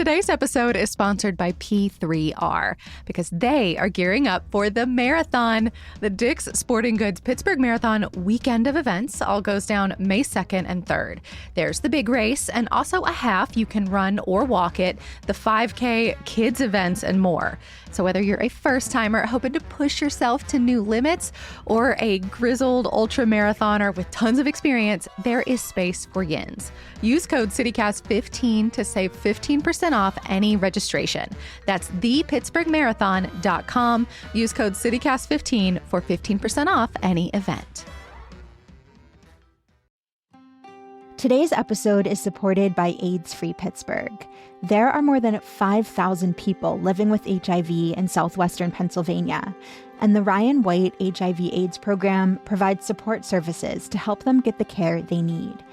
Today's episode is sponsored by P3R because they are gearing up for the marathon. The Dick's Sporting Goods Pittsburgh Marathon weekend of events all goes down May 2nd and 3rd. There's the big race and also a half you can run or walk it, the 5K, kids events, and more. So whether you're a first-timer hoping to push yourself to new limits or a grizzled ultra-marathoner with tons of experience, there is space for yins. Use code CityCast15 to save 15% off any registration. That's thepittsburghmarathon.com. Use code CityCast15 for 15% off any event. Today's episode is supported by AIDS-Free Pittsburgh. There are more than 5,000 people living with HIV in southwestern Pennsylvania, and the Ryan White HIV/AIDS program provides support services to help them get the care they need.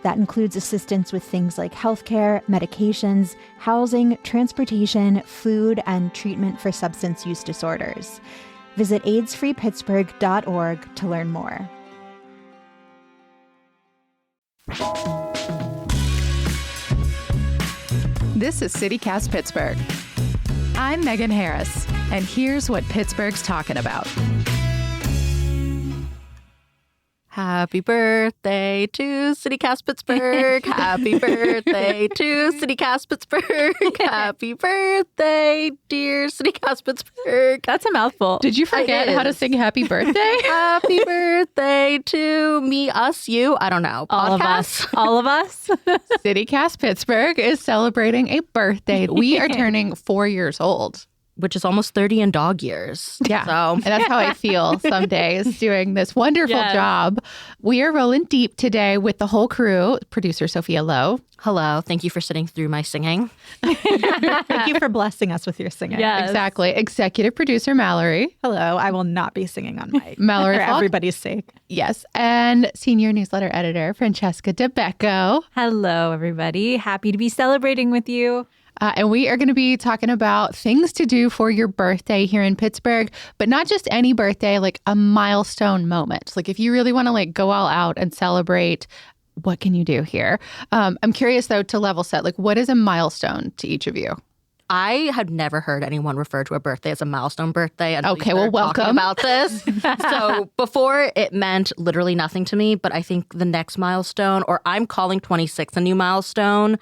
That includes assistance with things like healthcare, medications, housing, transportation, food, and treatment for substance use disorders. Visit aidsfreepittsburgh.org to learn more. This is CityCast Pittsburgh. I'm Megan Harris, and here's what Pittsburgh's talking about. Happy birthday to CityCast Pittsburgh. Happy birthday to CityCast Pittsburgh. Happy birthday, dear CityCast Pittsburgh. That's a mouthful. Did you forget how to sing happy birthday? Happy birthday to me, us, you. I don't know. All of us. All of us. CityCast Pittsburgh is celebrating a birthday. We are turning 4 years old. Which is almost 30 in dog years. Yeah. So. And that's how I feel some days doing this wonderful job. We are rolling deep today with the whole crew. Producer Sophia Lowe. Hello. Thank you for sitting through my singing. Thank you for blessing us with your singing. Yes. Exactly. Executive producer Mallory. Hello. I will not be singing on mic. Mallory for Falk. everybody's sake. Yes. And senior newsletter editor Francesca DeBecco. Hello, everybody. Happy to be celebrating with you. And we are going to be talking about things to do for your birthday here in Pittsburgh, but not just any birthday, like a milestone moment. Like if you really want to like go all out and celebrate, what can you do here? I'm curious though, to level set, like what is a milestone to each of you? I had never heard anyone refer to a birthday as a milestone birthday. Okay, well, welcome. About this. So before it meant literally nothing to me, but I think the next milestone, or I'm calling 26 a new milestone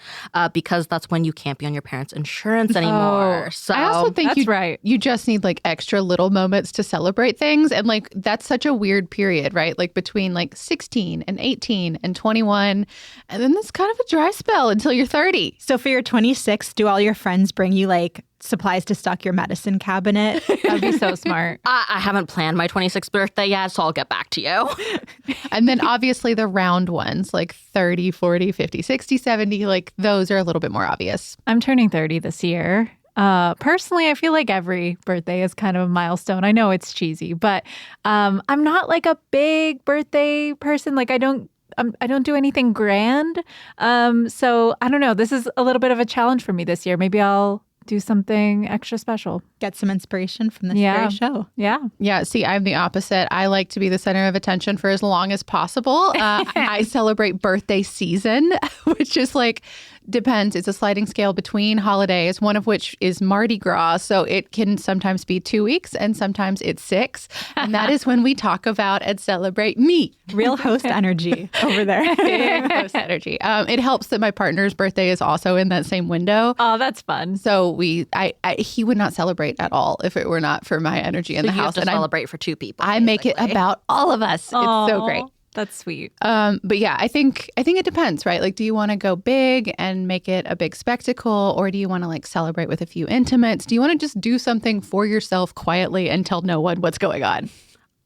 because that's when you can't be on your parents' insurance anymore. Oh, so I also think right. You just need like extra little moments to celebrate things. And like that's such a weird period, right? Like between like 16 and 18 and 21. And then there's kind of a dry spell until you're 30. So for your 26, do all your friends bring you like supplies to stock your medicine cabinet? That'd be so smart. I haven't planned my 26th birthday yet, so I'll get back to you. And then obviously the round ones like 30, 40, 50, 60, 70, like those are a little bit more obvious. I'm turning 30 this year. Personally, I feel like every birthday is kind of a milestone. I know it's cheesy, but I'm not like a big birthday person. Like I don't do anything grand. So I don't know. This is a little bit of a challenge for me this year. Maybe I'll do something extra special. Get some inspiration from this very show. Yeah. Yeah. See, I'm the opposite. I like to be the center of attention for as long as possible. I celebrate birthday season, which is like, depends. It's a sliding scale between holidays, one of which is Mardi Gras. So it can sometimes be 2 weeks and sometimes it's 6. And that is when we talk about and celebrate me. Real host energy over there. Big host energy. It helps that my partner's birthday is also in that same window. Oh, that's fun. So he would not celebrate at all if it were not for my energy in the house. And celebrate for 2 people. I make it about all of us. Aww, it's so great. That's sweet. But yeah, I think it depends, right? Like, do you want to go big and make it a big spectacle, or do you want to like celebrate with a few intimates? Do you want to just do something for yourself quietly and tell no one what's going on?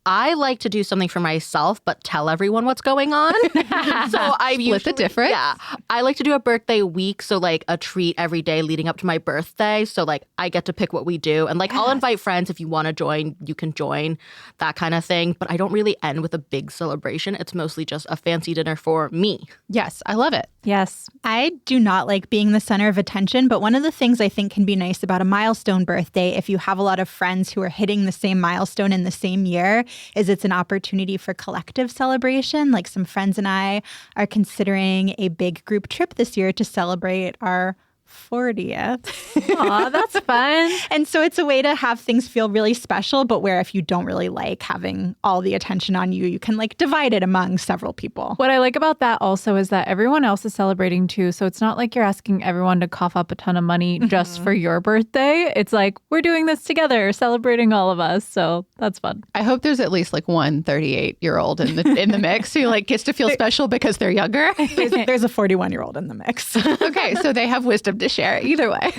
I like to do something for myself, but tell everyone what's going on. So I Split the difference. Yeah. I like to do a birthday week. So like a treat every day leading up to my birthday. So like I get to pick what we do. And like I'll invite friends. If you want to join, you can join, that kind of thing. But I don't really end with a big celebration. It's mostly just a fancy dinner for me. Yes, I love it. Yes. I do not like being the center of attention, but one of the things I think can be nice about a milestone birthday, if you have a lot of friends who are hitting the same milestone in the same year, is it's an opportunity for collective celebration. Like some friends and I are considering a big group trip this year to celebrate our 40th. Aw, that's fun. And so it's a way to have things feel really special, but where if you don't really like having all the attention on you, you can like divide it among several people. What I like about that also is that everyone else is celebrating too. So it's not like you're asking everyone to cough up a ton of money just for your birthday. It's like, we're doing this together, celebrating all of us. So that's fun. I hope there's at least like one 38-year-old in the mix who like gets to feel special because they're younger. There's a 41-year-old in the mix. Okay, so they have wisdom to share either way.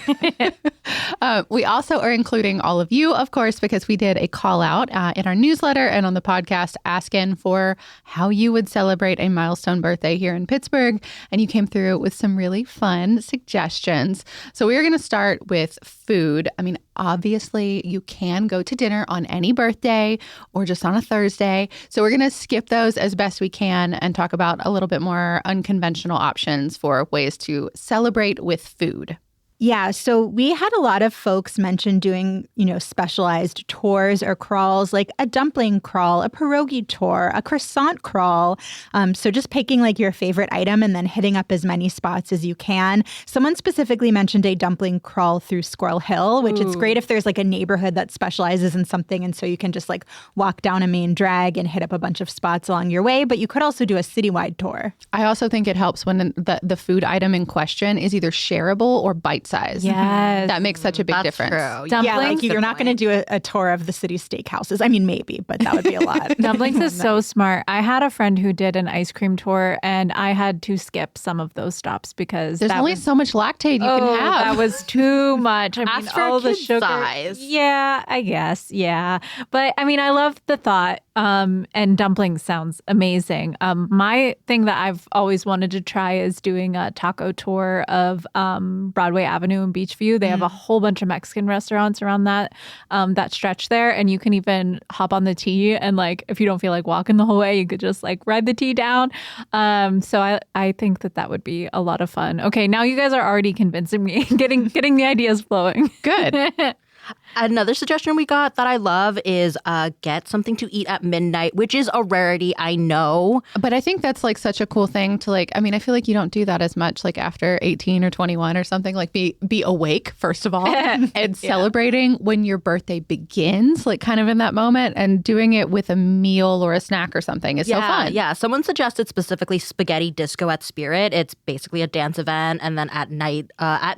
We also are including all of you, of course, because we did a call out in our newsletter and on the podcast asking for how you would celebrate a milestone birthday here in Pittsburgh. And you came through with some really fun suggestions. So we are going to start with food. I mean, obviously, you can go to dinner on any birthday or just on a Thursday. So we're going to skip those as best we can and talk about a little bit more unconventional options for ways to celebrate with food. Yeah, so we had a lot of folks mention doing, specialized tours or crawls, like a dumpling crawl, a pierogi tour, a croissant crawl. So just picking like your favorite item and then hitting up as many spots as you can. Someone specifically mentioned a dumpling crawl through Squirrel Hill, which it's great if there's like a neighborhood that specializes in something. And so you can just like walk down a main drag and hit up a bunch of spots along your way. But you could also do a citywide tour. I also think it helps when the food item in question is either shareable or bite-sized. Yes. That makes such a big difference. True. Dumplings? Yeah, like you're not going to do a tour of the city steakhouses. I mean, maybe, but that would be a lot. Dumplings is so smart. I had a friend who did an ice cream tour, and I had to skip some of those stops because There's only so much lactate you can have. That was too much. I mean, Ask for all a the kid sugar. size. Yeah, I guess. Yeah, but I mean, I love the thought. And dumplings sounds amazing. My thing that I've always wanted to try is doing a taco tour of Broadway Avenue and Beachview. They have a whole bunch of Mexican restaurants around that stretch there, and you can even hop on the T, and like if you don't feel like walking the whole way, you could just like ride the T down. So I think that would be a lot of fun. Okay, now you guys are already convincing me, getting the ideas flowing. Good. Another suggestion we got that I love is get something to eat at midnight, which is a rarity, I know. But I think that's like such a cool thing to like, I mean, I feel like you don't do that as much like after 18 or 21 or something, like be awake, first of all, and celebrating when your birthday begins, like kind of in that moment, and doing it with a meal or a snack or something is so fun. Yeah, someone suggested specifically spaghetti disco at Spirit. It's basically a dance event, and then at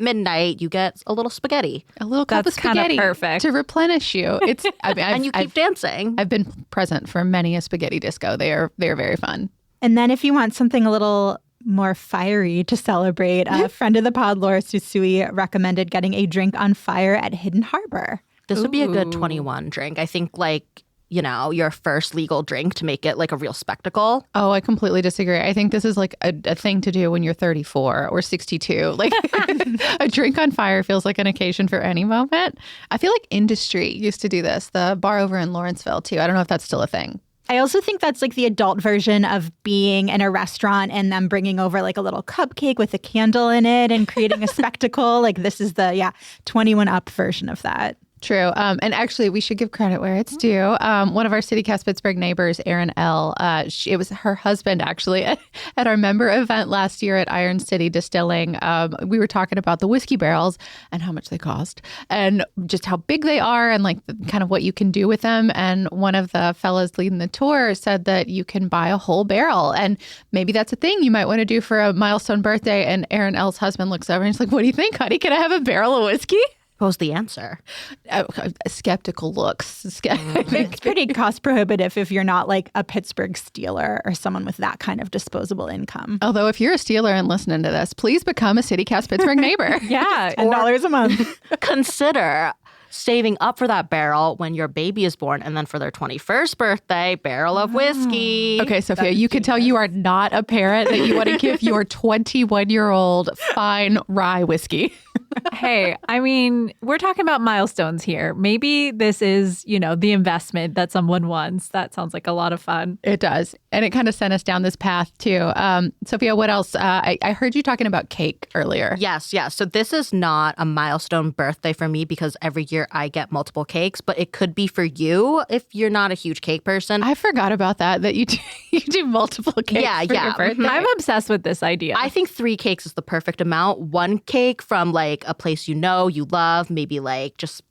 midnight, you get a little spaghetti. A little cup That's of spaghetti perfect. to replenish you. It's And you keep dancing. I've been present for many a spaghetti disco. They are very fun. And then if you want something a little more fiery to celebrate, a friend of the pod, Laura Susui, recommended getting a drink on fire at Hidden Harbor. This would be a good 21 drink. I think your first legal drink to make it like a real spectacle. Oh, I completely disagree. I think this is like a thing to do when you're 34 or 62. Like a drink on fire feels like an occasion for any moment. I feel like Industry used to do this, the bar over in Lawrenceville too. I don't know if that's still a thing. I also think that's like the adult version of being in a restaurant and them bringing over like a little cupcake with a candle in it and creating a spectacle. Like this is the 21 up version of that. True. And actually, we should give credit where it's due. One of our City Cast Pittsburgh neighbors, Erin L., it was her husband, actually, at our member event last year at Iron City Distilling. We were talking about the whiskey barrels and how much they cost and just how big they are and like kind of what you can do with them. And one of the fellas leading the tour said that you can buy a whole barrel. And maybe that's a thing you might want to do for a milestone birthday. And Erin L.'s husband looks over and he's like, "What do you think, honey? Can I have a barrel of whiskey?" What was the answer? Skeptical looks. It's pretty cost prohibitive if you're not like a Pittsburgh Steeler or someone with that kind of disposable income. Although if you're a Steeler and listening to this, please become a City Cast Pittsburgh neighbor. Yeah. $10 a month. Consider saving up for that barrel when your baby is born, and then for their 21st birthday, barrel of whiskey. Okay, Sophia, you can tell you are not a parent that you want to give your 21-year-old fine rye whiskey. Hey, I mean, we're talking about milestones here. Maybe this is, the investment that someone wants. That sounds like a lot of fun. It does. And it kind of sent us down this path too. Sophia, what else? I heard you talking about cake earlier. Yes. So this is not a milestone birthday for me because every year I get multiple cakes, but it could be for you if you're not a huge cake person. I forgot about that you do multiple cakes for your birthday. I'm obsessed with this idea. I think 3 cakes is the perfect amount. 1 cake from like a place you love, maybe like just,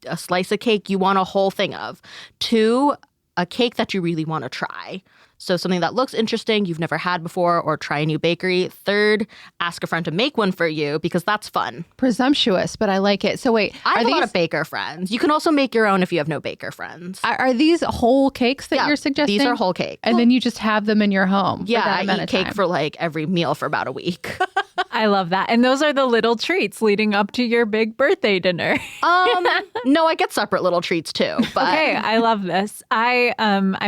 a slice of cake you want a whole thing of. 2, a cake that you really want to try. So something that looks interesting, you've never had before, or try a new bakery. 3rd, ask a friend to make one for you because that's fun. Presumptuous, but I like it. So wait, I have a lot of baker friends. You can also make your own if you have no baker friends. Are these whole cakes that you're suggesting? These are whole cakes. And then you just have them in your home. Yeah, for that I amount eat of cake time. for like every meal for about a week. I love that. And those are the little treats leading up to your big birthday dinner. No, I get separate little treats too. But Okay, I love this. I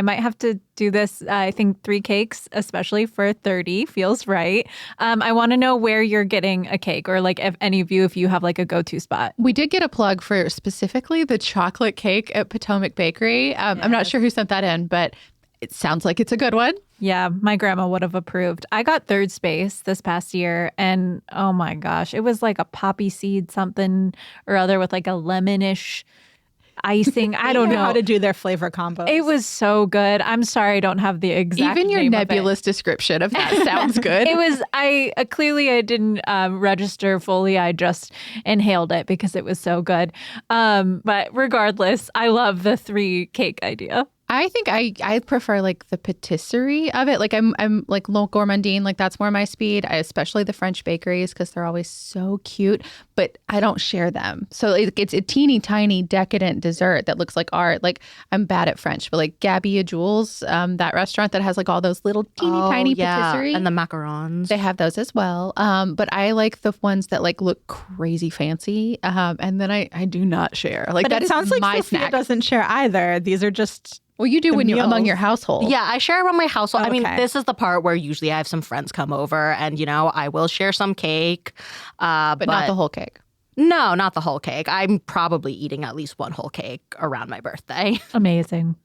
might have to do this. I think 3 cakes, especially for 30, feels right. I want to know where you're getting a cake, or like if any of you, if you have like a go-to spot. We did get a plug for specifically the chocolate cake at Potomac Bakery. I'm not sure who sent that in, but it sounds like it's a good one. Yeah, my grandma would have approved. I got Third Space this past year, and oh my gosh, it was like a poppy seed something or other with like a lemonish icing. I don't know how to do their flavor combos. It was so good. I'm sorry I don't have the exact Even your name nebulous description of that sounds good. It was, I didn't register fully. I just inhaled it because it was so good. But regardless, I love the 3 cake idea. I think I prefer like the patisserie of it. Like I'm like low gourmandine, like that's more my speed. I especially the French bakeries because they're always so cute, but I don't share them. So it's a teeny tiny decadent dessert that looks like art. Like I'm bad at French, but like Gabby Jules, that restaurant that has like all those little teeny tiny patisserie. And the macarons. They have those as well. But I like the ones that like look crazy fancy. And then I do not share. Like but that it sounds is like my Sophia snack. doesn't share either. These are just Well, you do when you're among meals. your household. Yeah, I share around my household. I mean, Okay. this is the part where usually I have some friends come over and, I will share some cake. But not the whole cake. No, not the whole cake. I'm probably eating at least 1 whole cake around my birthday. Amazing.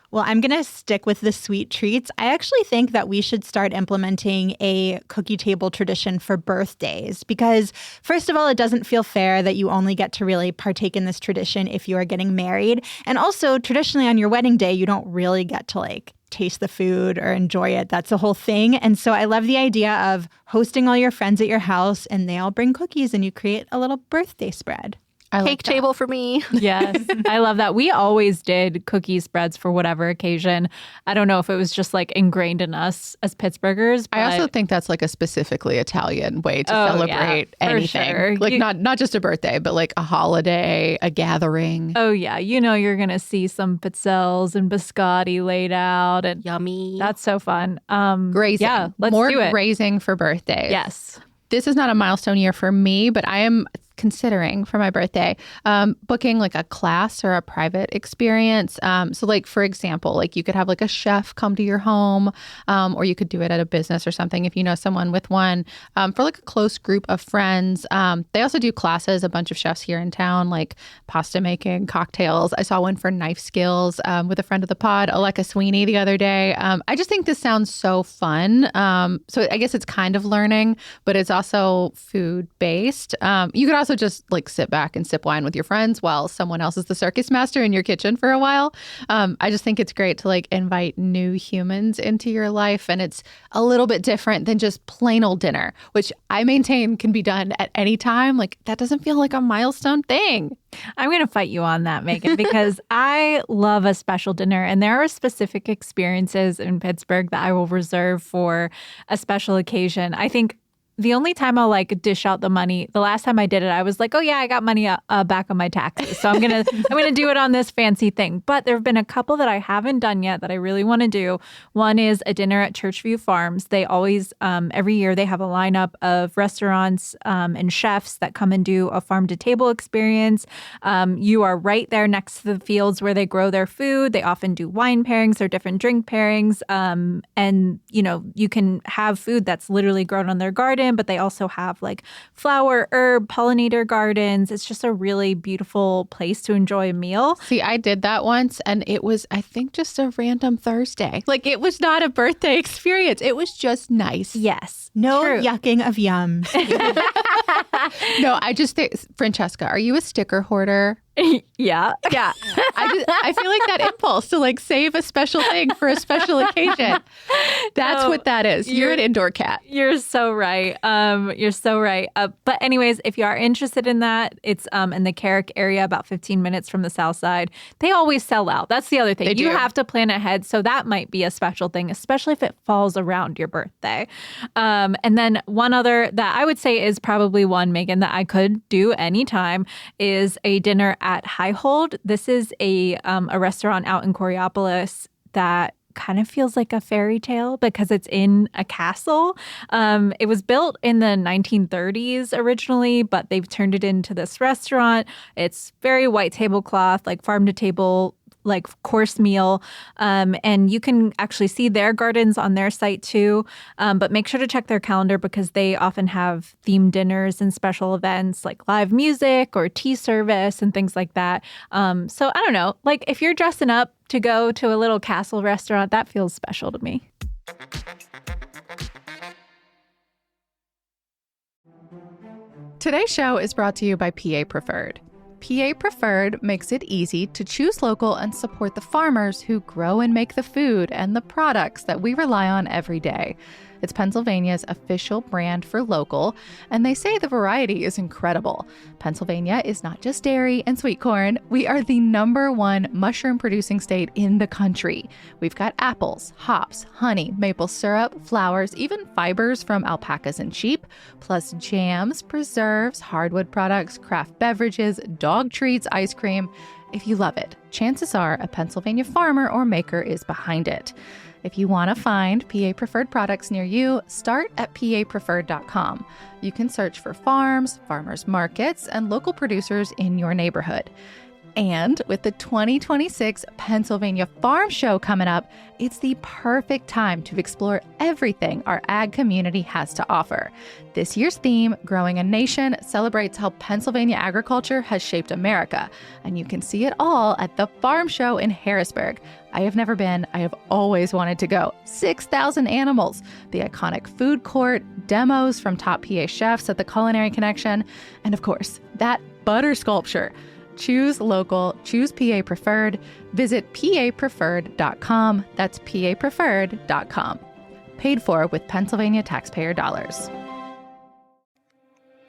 Well, I'm going to stick with the sweet treats. I actually think that we should start implementing a cookie table tradition for birthdays because, first of all, it doesn't feel fair that you only get to really partake in this tradition if you are getting married. And also, traditionally on your wedding day, you don't really get to like taste the food or enjoy it. That's the whole thing. And so I love the idea of hosting all your friends at your house and they all bring cookies and you create a little birthday spread. I like Cake that. table for me. Yes, I love that. We always did cookie spreads for whatever occasion. I don't know if it was just like ingrained in us as Pittsburghers. But I also think that's like a specifically Italian way to Oh, celebrate yeah, for anything. sure. Like not just a birthday, but like a holiday, a gathering. Oh, yeah. You're going to see some pizzelles and biscotti laid out. And Yummy. that's so fun. Grazing. Yeah, let's More do it. grazing for birthdays. Yes. This is not a milestone year for me, but I am considering for my birthday booking like a class or a private experience. So like, for example, like you could have like a chef come to your home or you could do it at a business or something if you know someone with one for like a close group of friends. They also do classes, a bunch of chefs here in town, like pasta making, cocktails. I saw one for knife skills with a friend of the pod, Aleka Sweeney, the other day. I just think this sounds so fun. So I guess it's kind of learning, but it's also food based. You could also just like sit back and sip wine with your friends while someone else is the circus master in your kitchen for a while. I just think it's great to like invite new humans into your life. And it's a little bit different than just plain old dinner, which I maintain can be done at any time. Like that doesn't feel like a milestone thing. I'm going to fight you on that, Megan, because I love a special dinner. And there are specific experiences in Pittsburgh that I will reserve for a special occasion. I think the only time I'll like dish out the money, the last time I did it, I was like, oh yeah, I got money back on my taxes. So I'm gonna do it on this fancy thing. But there have been a couple that I haven't done yet that I really want to do. One is a dinner at Churchview Farms. They always, every year they have a lineup of restaurants and chefs that come and do a farm to table experience. You are right there next to the fields where they grow their food. They often do wine pairings or different drink pairings. And you can have food that's literally grown on their garden. garden, but they also have like flower, herb, pollinator gardens. It's just a really beautiful place to enjoy a meal. See, I did that once, and it was, I think, just a random Thursday. Like, it was not a birthday experience. It was just nice. Yes. No True. yucking of yums. No, I just think, Francesca, are you a sticker hoarder? Yeah. Yeah. I feel like that impulse to like save a special thing for a special occasion. That's what that is. You're an indoor cat. You're so right. You're so right. But anyways, if you are interested in that, it's in the Carrick area, about 15 minutes from the south side. They always sell out. That's the other thing. You have to plan ahead. So that might be a special thing, especially if it falls around your birthday. And then one other that I would say is probably one, Megan, that I could do anytime is a dinner at Highhold. This is a restaurant out in Coriopolis that kind of feels like a fairy tale because it's in a castle. It was built in the 1930s originally, but they've turned it into this restaurant. It's very white tablecloth, like farm to table, like course meal. And you can actually see their gardens on their site too. But make sure to check their calendar because they often have themed dinners and special events like live music or tea service and things like that. So I don't know, like if you're dressing up to go to a little castle restaurant, that feels special to me. Today's show is brought to you by PA Preferred. PA Preferred makes it easy to choose local and support the farmers who grow and make the food and the products that we rely on every day. It's Pennsylvania's official brand for local, and they say the variety is incredible. Pennsylvania is not just dairy and sweet corn. We are the #1 mushroom-producing state in the country. We've got apples, hops, honey, maple syrup, flowers, even fibers from alpacas and sheep, plus jams, preserves, hardwood products, craft beverages, dog treats, ice cream. If you love it, chances are a Pennsylvania farmer or maker is behind it. If you want to find PA Preferred products near you, start at papreferred.com. You can search for farms, farmers markets, and local producers in your neighborhood. And with the 2026 Pennsylvania Farm Show coming up, it's the perfect time to explore everything our ag community has to offer. This year's theme, Growing a Nation, celebrates how Pennsylvania agriculture has shaped America. And you can see it all at the Farm Show in Harrisburg. I have never been. I have always wanted to go. 6,000 animals, the iconic food court, demos from top PA chefs at the Culinary Connection, and of course, that butter sculpture. Choose local, choose PA Preferred. Visit papreferred.com. That's papreferred.com. Paid for with Pennsylvania taxpayer dollars.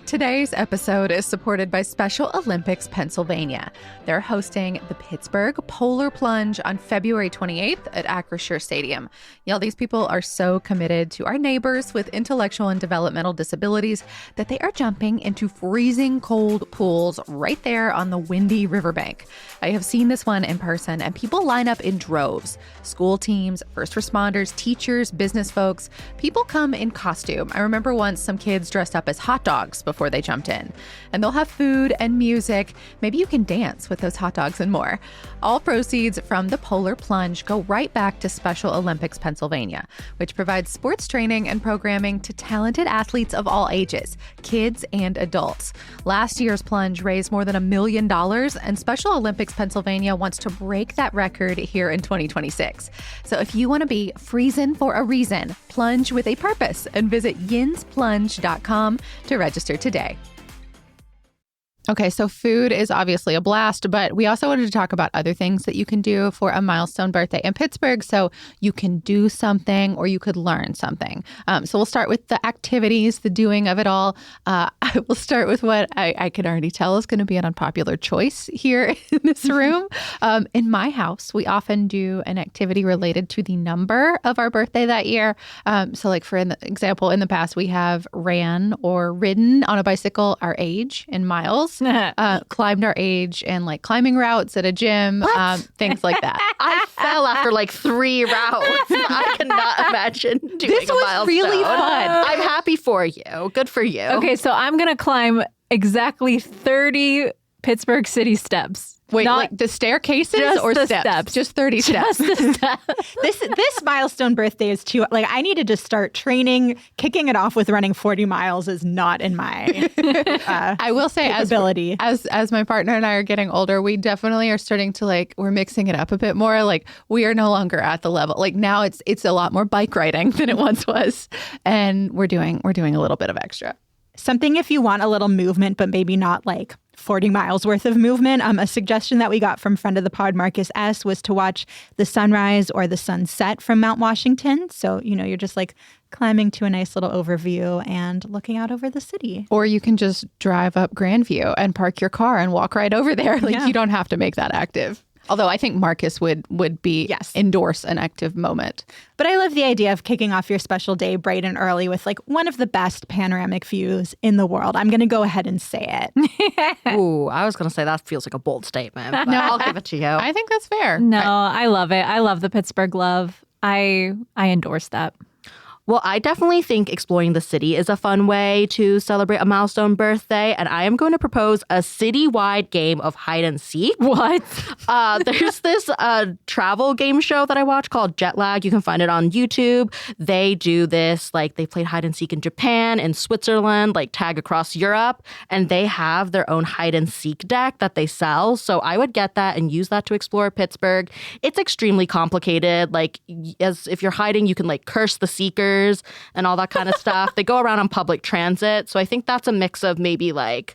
Today's episode is supported by Special Olympics Pennsylvania. They're hosting the Pittsburgh Polar Plunge on February 28th at Acrisure Stadium. Y'all, these people are so committed to our neighbors with intellectual and developmental disabilities that they are jumping into freezing cold pools right there on the windy riverbank. I have seen this one in person, and people line up in droves. School teams, first responders, teachers, business folks. People come in costume. I remember once some kids dressed up as hot dogs before they jumped in. And they'll have food and music. Maybe you can dance with those hot dogs and more. All proceeds from the Polar Plunge go right back to Special Olympics Pennsylvania, which provides sports training and programming to talented athletes of all ages, kids and adults. Last year's plunge raised more than $1 million, and Special Olympics Pennsylvania wants to break that record here in 2026. So if you want to be freezing for a reason, plunge with a purpose, and visit yinsplunge.com to register today. Okay, so food is obviously a blast, but we also wanted to talk about other things that you can do for a milestone birthday in Pittsburgh. So you can do something or you could learn something. So we'll start with the activities, the doing of it all. I will start with what I can already tell is going to be an unpopular choice here in this room. In my house, we often do an activity related to the number of our birthday that year. So like for example, in the past, we have ran or ridden on a bicycle our age in miles. Climbed our age and like climbing routes at a gym, things like that. I fell after like 3 rounds. I cannot imagine doing this a was milestone. really fun. I'm happy for you. Good for you. Okay, so I'm going to climb exactly 30 Pittsburgh city steps. Wait, Not like the staircases just or the steps? Just 30 steps. Just the steps. This milestone birthday is too, like, I needed to start training. Kicking it off with running 40 miles is not in my I will say, capability. as my partner and I are getting older, we definitely are starting to we're mixing it up a bit more. Like, we are no longer at the level. Like, now it's a lot more bike riding than it once was, and we're doing a little bit of extra. Something if you want a little movement, but maybe not like 40 miles worth of movement. A suggestion that we got from friend of the pod, Marcus S., was to watch the sunrise or the sunset from Mount Washington. So, you're just like climbing to a nice little overview and looking out over the city. Or you can just drive up Grandview and park your car and walk right over there. You don't have to make that active. Although I think Marcus would endorse an active moment. But I love the idea of kicking off your special day bright and early with like one of the best panoramic views in the world. I'm going to go ahead and say it. Ooh, I was going to say that feels like a bold statement. But no, I'll give it to you. I think that's fair. No, I love it. I love the Pittsburgh love. I endorse that. Well, I definitely think exploring the city is a fun way to celebrate a milestone birthday, and I am going to propose a citywide game of hide and seek. What? There's this travel game show that I watch called Jet Lag. You can find it on YouTube. They do this, like, they played hide and seek in Japan and Switzerland, like tag across Europe, and they have their own hide and seek deck that they sell. So I would get that and use that to explore Pittsburgh. It's extremely complicated. Like, as if you're hiding, you can like curse the seekers and all that kind of stuff. They go around on public transit. So I think that's a mix of maybe like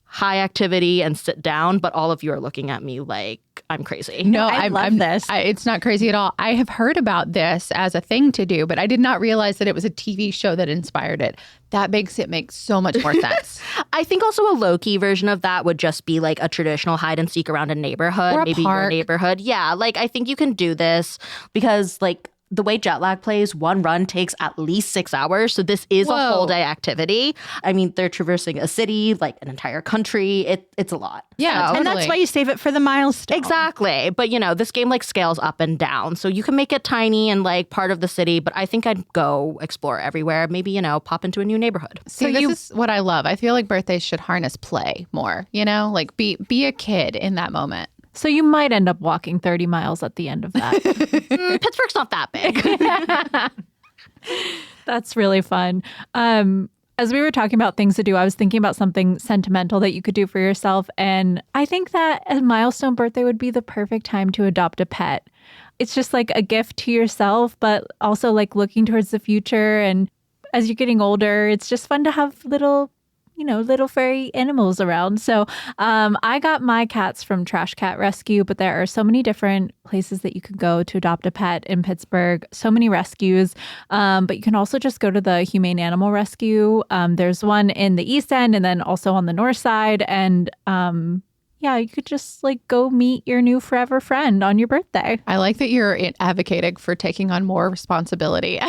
high activity and sit down, but all of you are looking at me like I'm crazy. No, I love this. It's not crazy at all. I have heard about this as a thing to do, but I did not realize that it was a TV show that inspired it. That makes it make so much more sense. I think also a low-key version of that would just be like a traditional hide and seek around a neighborhood. Or a maybe park. your neighborhood. Yeah, like I think you can do this because like the way Jet Lag plays, one run takes at least 6 hours. So this is a whole day activity. I mean, they're traversing a city, like an entire country. It's a lot. Yeah, So- And that's why you save it for the milestone. Exactly. But, this game like scales up and down. So you can make it tiny and like part of the city. But I think I'd go explore everywhere. Maybe, pop into a new neighborhood. See, this is what I love. I feel like birthdays should harness play more, like be a kid in that moment. So you might end up walking 30 miles at the end of that. Pittsburgh's not that big. That's really fun. As we were talking about things to do, I was thinking about something sentimental that you could do for yourself. And I think that a milestone birthday would be the perfect time to adopt a pet. It's just like a gift to yourself, but also like looking towards the future. And as you're getting older, it's just fun to have little furry animals around. So I got my cats from Trash Cat Rescue, but there are so many different places that you could go to adopt a pet in Pittsburgh. So many rescues. But you can also just go to the Humane Animal Rescue. There's one in the East End and then also on the North Side. And you could just like go meet your new forever friend on your birthday. I like that you're advocating for taking on more responsibility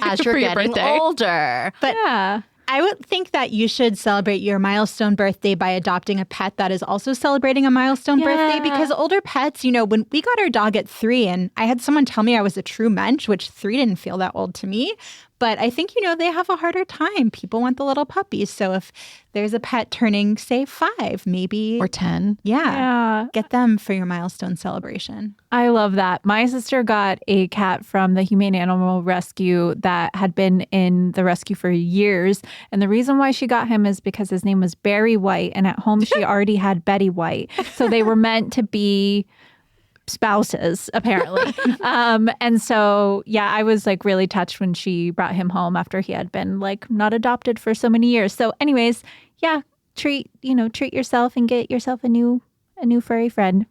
As you're for your getting birthday. older. But Yeah. I would think that you should celebrate your milestone birthday by adopting a pet that is also celebrating a milestone birthday, because older pets, when we got our dog at 3 and I had someone tell me I was a true mensch, which 3 didn't feel that old to me. But I think, they have a harder time. People want the little puppies. So if there's a pet turning, say, 5, maybe. Or 10. Yeah. Get them for your milestone celebration. I love that. My sister got a cat from the Humane Animal Rescue that had been in the rescue for years. And the reason why she got him is because his name was Barry White. And at home, she already had Betty White. So they were meant to be spouses, apparently. And so, I was like really touched when she brought him home after he had been like not adopted for so many years. So anyways, treat yourself and get yourself a new furry friend.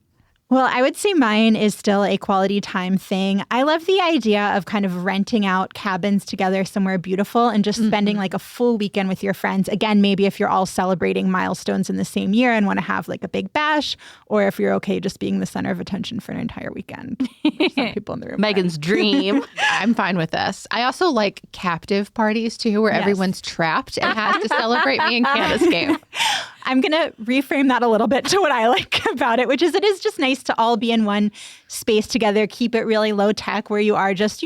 Well, I would say mine is still a quality time thing. I love the idea of kind of renting out cabins together somewhere beautiful and just spending like a full weekend with your friends. Again, maybe if you're all celebrating milestones in the same year and want to have like a big bash, or if you're okay just being the center of attention for an entire weekend. Some people in the room. Megan's dream. I'm fine with this. I also like captive parties too, where everyone's trapped and has to celebrate me and can't escape. I'm going to reframe that a little bit to what I like about it, which is it is just nice to all be in one space together, keep it really low tech where you are just,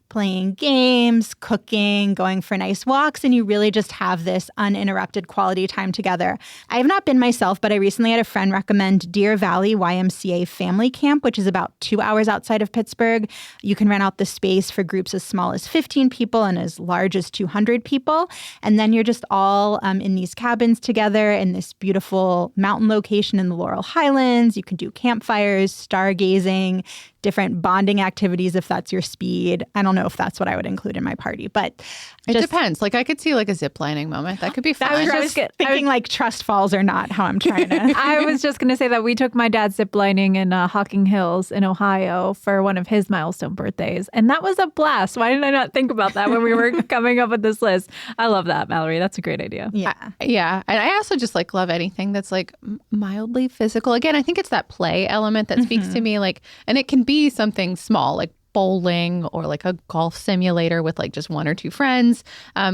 playing games, cooking, going for nice walks, and you really just have this uninterrupted quality time together. I have not been myself, but I recently had a friend recommend Deer Valley YMCA Family Camp, which is about 2 hours outside of Pittsburgh. You can rent out the space for groups as small as 15 people and as large as 200 people. And then you're just all in these cabins together in this beautiful mountain location in the Laurel Highlands. You can do campfires, stargazing, different bonding activities if that's your speed. I don't know if that's what I would include in my party, but it depends. Like I could see like a zip lining moment. That could be fun. I was thinking like trust falls are not how I'm trying to. I was just going to say that we took my dad zip lining in Hocking Hills in Ohio for one of his milestone birthdays. And that was a blast. Why did I not think about that when we were coming up with this list? I love that, Mallory. That's a great idea. Yeah. Yeah. And I also just like love anything that's like mildly physical. Again, I think it's that play element that speaks to me. Like, and it can be something small, like bowling or like a golf simulator with like just one or two friends.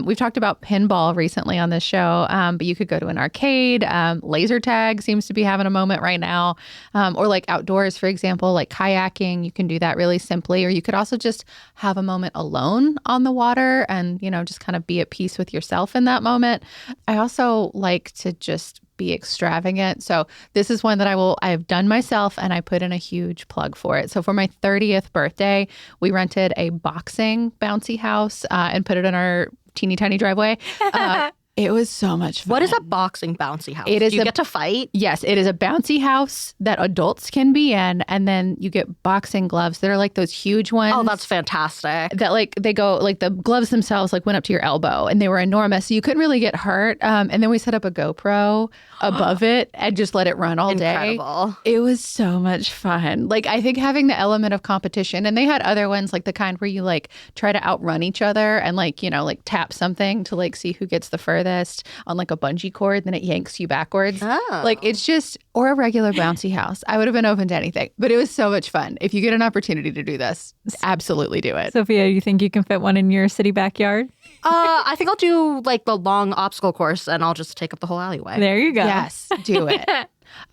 We've talked about pinball recently on this show, but you could go to an arcade. Laser tag seems to be having a moment right now. Or like outdoors, for example, like kayaking. You can do that really simply. Or you could also just have a moment alone on the water and, you know, just kind of be at peace with yourself in that moment. I also like to just be extravagant. So this is one that I have done myself and I put in a huge plug for it. So for my 30th birthday, we rented a boxing bouncy house and put it in our teeny tiny driveway. It was so much fun. What is a boxing bouncy house? It is Do you get to fight? Yes, it is a bouncy house that adults can be in, and then you get boxing gloves that are like those huge ones. Oh, that's fantastic. That like they go like the gloves themselves like went up to your elbow, and they were enormous, so you couldn't really get hurt. And then we set up a GoPro above it and just let it run all day. Incredible. It was so much fun. Like I think having the element of competition, and they had other ones like the kind where you like try to outrun each other and like, you know, like tap something to like see who gets the furthest on like a bungee cord, then it yanks you backwards. Oh. Like it's just, or a regular bouncy house. I would have been open to anything, but it was so much fun. If you get an opportunity to do this, absolutely do it. Sophia, you think you can fit one in your city backyard? I think I'll do like the long obstacle course and I'll just take up the whole alleyway. There you go. Yes, do it.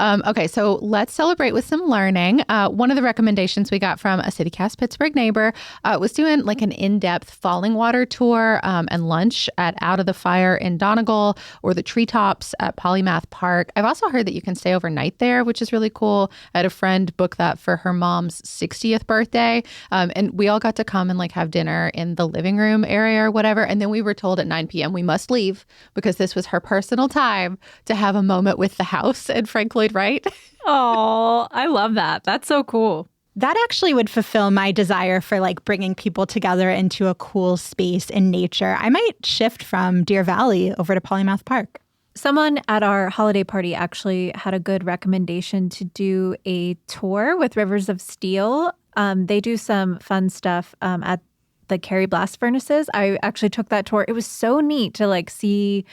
Okay, so let's celebrate with some learning. One of the recommendations we got from a CityCast Pittsburgh neighbor was doing like an in-depth falling water tour and lunch at Out of the Fire in Donegal or the Treetops at Polymath Park. I've also heard that you can stay overnight there, which is really cool. I had a friend book that for her mom's 60th birthday, and we all got to come and like have dinner in the living room area or whatever. And then we were told at 9 p.m. we must leave because this was her personal time to have a moment with the house and Frank Lloyd Wright. Oh, I love that. That's so cool. That actually would fulfill my desire for like bringing people together into a cool space in nature. I might shift from Deer Valley over to Polymath Park. Someone at our holiday party actually had a good recommendation to do a tour with Rivers of Steel. They do some fun stuff at the Kerry Blast Furnaces. I actually took that tour. It was so neat to like see,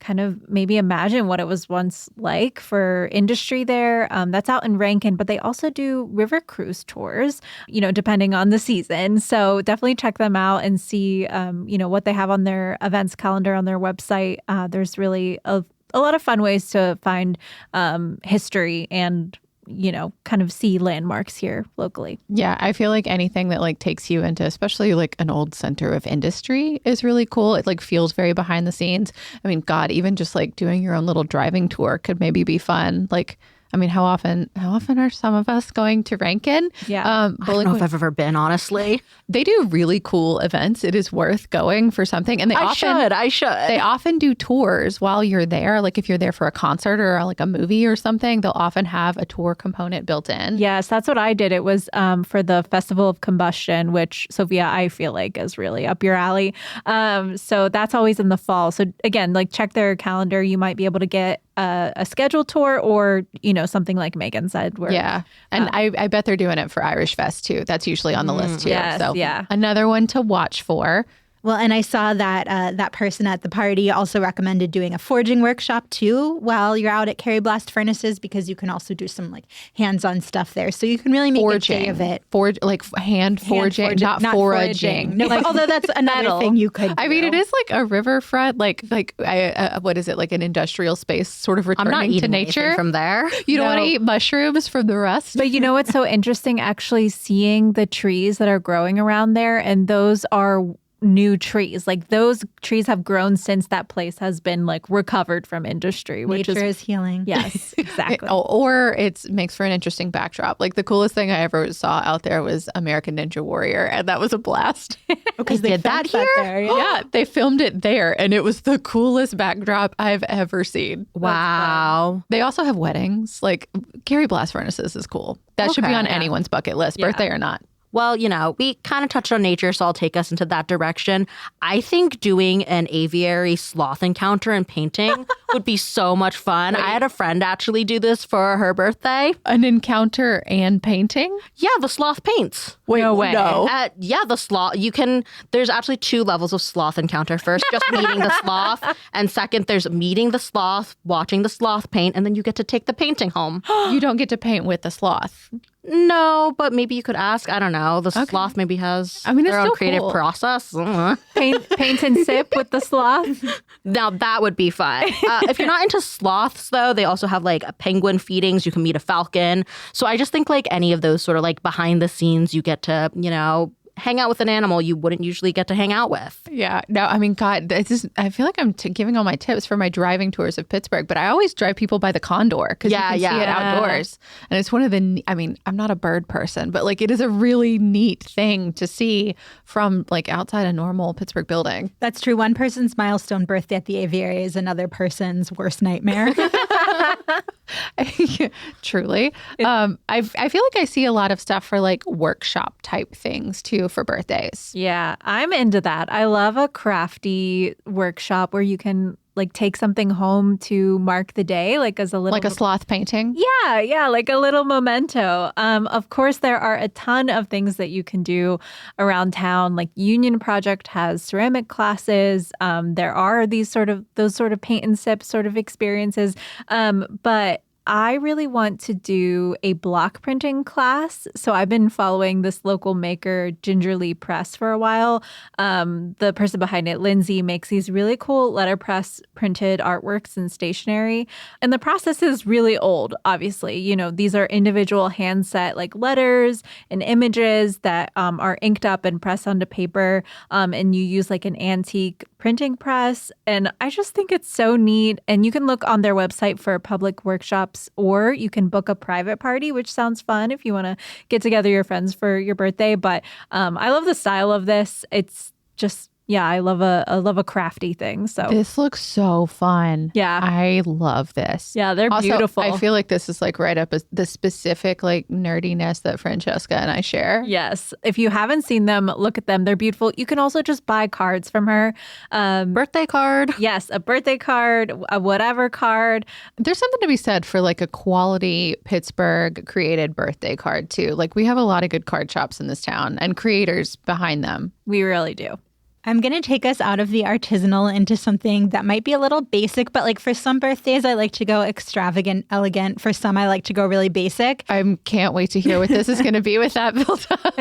kind of maybe imagine what it was once like for industry there. That's out in Rankin, but they also do river cruise tours, you know, depending on the season. So definitely check them out and see, you know, what they have on their events calendar on their website. There's really a lot of fun ways to find history and, you know, kind of see landmarks here locally. Yeah, I feel like anything that like takes you into especially like an old center of industry is really cool. It like feels very behind the scenes. I mean, God, even just like doing your own little driving tour could maybe be fun. Like, I mean, how often are some of us going to Rankin? Yeah. I don't know if I've ever been, honestly. They do really cool events. It is worth going for something. And I should. They often do tours while you're there. Like if you're there for a concert or like a movie or something, they'll often have a tour component built in. Yes, that's what I did. It was for the Festival of Combustion, which, Sophia, I feel like is really up your alley. So that's always in the fall. So again, like check their calendar. You might be able to get a scheduled tour or, you know, something like Megan said. Where, yeah. And I bet they're doing it for Irish Fest too. That's usually on the list too. Yes, so yeah. Another one to watch for. Well, and I saw that that person at the party also recommended doing a forging workshop too while you're out at Carrie Blast Furnaces, because you can also do some like hands-on stuff there. So you can really make a day of it. Hand forging, not foraging. No, although that's another thing you could do. I mean, it is like a riverfront, what is it, like an industrial space sort of returning I'm not eating to nature from there. You don't want to eat mushrooms from the rust. But you know what's so interesting? Actually seeing the trees that are growing around there, and those are new trees. Like those trees have grown since that place has been like recovered from industry. Which Nature is healing. Yes, exactly. Or it makes for an interesting backdrop. Like the coolest thing I ever saw out there was American Ninja Warrior, and that was a blast. Because they did that here? There, Yeah, they filmed it there, and it was the coolest backdrop I've ever seen. Wow. They also have weddings. Like Carrie Blast Furnaces is cool. That should be on anyone's bucket list, birthday or not. Well, you know, we kind of touched on nature, so I'll take us into that direction. I think doing an aviary sloth encounter and painting would be so much fun. I had a friend actually do this for her birthday. An encounter and painting? Yeah, the sloth paints. Wait, No way. No. Yeah, the sloth. There's actually 2 levels of sloth encounter. First, just meeting the sloth. And second, there's meeting the sloth, watching the sloth paint, and then you get to take the painting home. You don't get to paint with the sloth. No, but maybe you could ask. I don't know. The sloth maybe has their own so creative cool. process. Paint and sip with the sloth. Now that would be fun. If you're not into sloths, though, they also have like penguin feedings. You can meet a falcon. So I just think like any of those sort of like behind the scenes, you get to, hang out with an animal you wouldn't usually get to hang out with. Yeah. No, I mean, God, I feel like I'm giving all my tips for my driving tours of Pittsburgh, but I always drive people by the condor because you can see it outdoors. And it's one of I'm not a bird person, but like it is a really neat thing to see from like outside a normal Pittsburgh building. That's true. One person's milestone birthday at the aviary is another person's worst nightmare. Truly. I feel like I see a lot of stuff for like workshop type things too for birthdays. Yeah, I'm into that. I love a crafty workshop where you can like take something home to mark the day, like as a little... Like a sloth painting? Yeah, like a little memento. Of course, there are a ton of things that you can do around town. Like Union Project has ceramic classes. There are those sort of paint and sip sort of experiences. But I really want to do a block printing class. So I've been following this local maker, Gingerly Press, for a while. The person behind it, Lindsay, makes these really cool letterpress printed artworks and stationery. And the process is really old, obviously. These are individual hand set like letters and images that are inked up and pressed onto paper. And you use like an antique printing press. And I just think it's so neat. And you can look on their website for public workshops, or you can book a private party, which sounds fun if you want to get together your friends for your birthday. But I love the style of this. It's just, I love a crafty thing. So this looks so fun. Yeah. I love this. Yeah, they're also, beautiful. I feel like this is like right up the specific like nerdiness that Francesca and I share. Yes. If you haven't seen them, look at them. They're beautiful. You can also just buy cards from her. Birthday card. Yes, a birthday card, a whatever card. There's something to be said for like a quality Pittsburgh created birthday card too. Like we have a lot of good card shops in this town and creators behind them. We really do. I'm going to take us out of the artisanal into something that might be a little basic, but like for some birthdays, I like to go extravagant, elegant. For some, I like to go really basic. I can't wait to hear what this is going to be with that built up.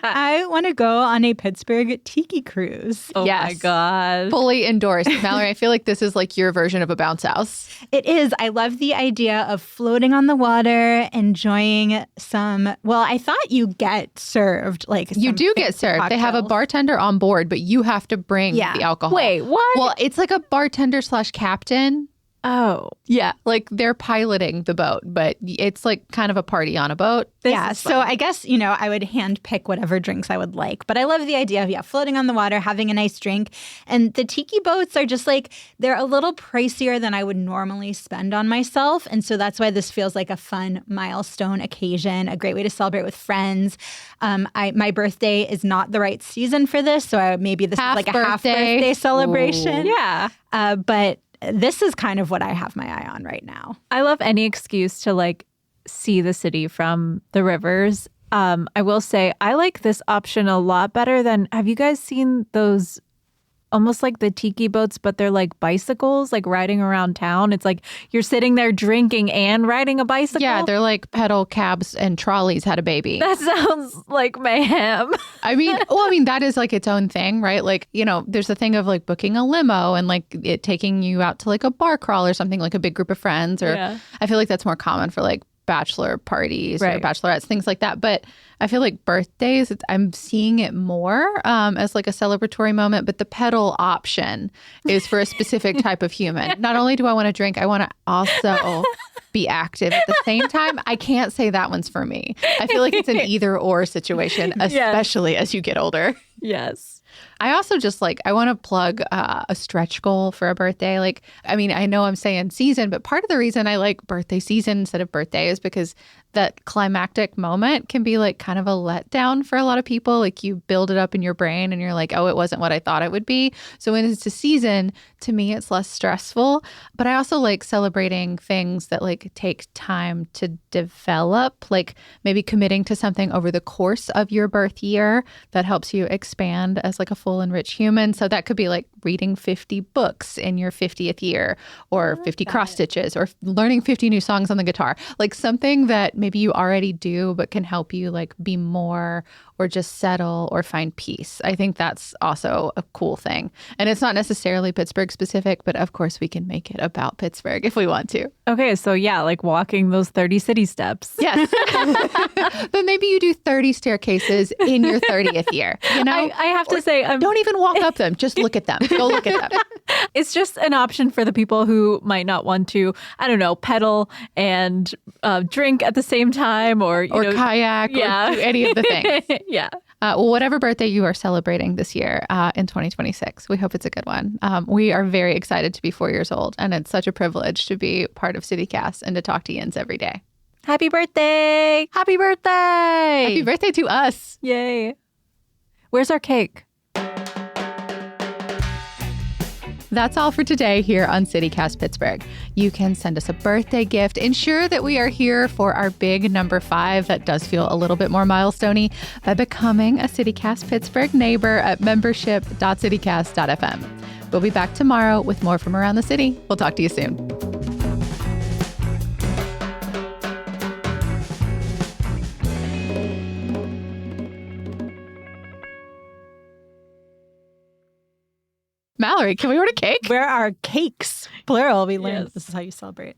I want to go on a Pittsburgh tiki cruise. Oh my God. Fully endorsed. Mallory, I feel like this is like your version of a bounce house. It is. I love the idea of floating on the water, enjoying I thought you get served. You do get served. Cocktails. They have a bartender on board, but you have to bring the alcohol. Wait, what? Well, it's like a bartender / captain. Oh. Yeah, like they're piloting the boat, but it's like kind of a party on a boat. So I guess, I would hand pick whatever drinks I would like. But I love the idea of, floating on the water, having a nice drink. And the tiki boats are just like, they're a little pricier than I would normally spend on myself. And so that's why this feels like a fun milestone occasion, a great way to celebrate with friends. My birthday is not the right season for this. So maybe this is like a half birthday celebration. Ooh. Yeah. But this is kind of what I have my eye on right now. I love any excuse to like see the city from the rivers. I will say I like this option a lot better than, have you guys seen those almost like the tiki boats, but they're like bicycles, like riding around town. It's like you're sitting there drinking and riding a bicycle. Yeah, they're like pedal cabs and trolleys had a baby. That sounds like mayhem. I mean, that is like its own thing, right? Like, there's the thing of like booking a limo and like it taking you out to like a bar crawl or something, like a big group of friends. Or I feel like that's more common for like bachelor parties or bachelorettes, things like that. But I feel like birthdays, I'm seeing it more as like a celebratory moment. But the pedal option is for a specific type of human. Not only do I want to drink, I want to also be active at the same time. I can't say that one's for me. I feel like it's an either or situation, especially as you get older. Yes. I also just I want to plug a stretch goal for a birthday. I know I'm saying season, but part of the reason I like birthday season instead of birthday is because that climactic moment can be like kind of a letdown for a lot of people. Like you build it up in your brain and you're like, oh, it wasn't what I thought it would be. So when it's a season, to me, it's less stressful. But I also like celebrating things that like take time to develop, like maybe committing to something over the course of your birth year that helps you expand as like a full and rich human. So that could be like reading 50 books in your 50th year, or 50 cross stitches, or learning 50 new songs on the guitar, like something that maybe you already do, but can help you like be more or just settle or find peace. I think that's also a cool thing. And it's not necessarily Pittsburgh specific, but of course we can make it about Pittsburgh if we want to. Okay, so yeah, like walking those 30 city steps. Yes. But maybe you do 30 staircases in your 30th year. I have to say, don't even walk up them. Just look at them. Go look at them. It's just an option for the people who might not want to, I don't know, pedal and drink at the same time, or kayak, or do any of the things. Yeah. Well, whatever birthday you are celebrating this year in 2026, we hope it's a good one. We are very excited to be 4 years old, and it's such a privilege to be part of CityCast and to talk to Yins every day. Happy birthday! Happy birthday! Happy birthday to us! Yay! Where's our cake? That's all for today here on CityCast Pittsburgh. You can send us a birthday gift. Ensure that we are here for our big number 5 that does feel a little bit more milestoney by becoming a CityCast Pittsburgh neighbor at membership.citycast.fm. We'll be back tomorrow with more from around the city. We'll talk to you soon. Mallory, can we order cake? Where are cakes? Plural, we learned this is how you celebrate.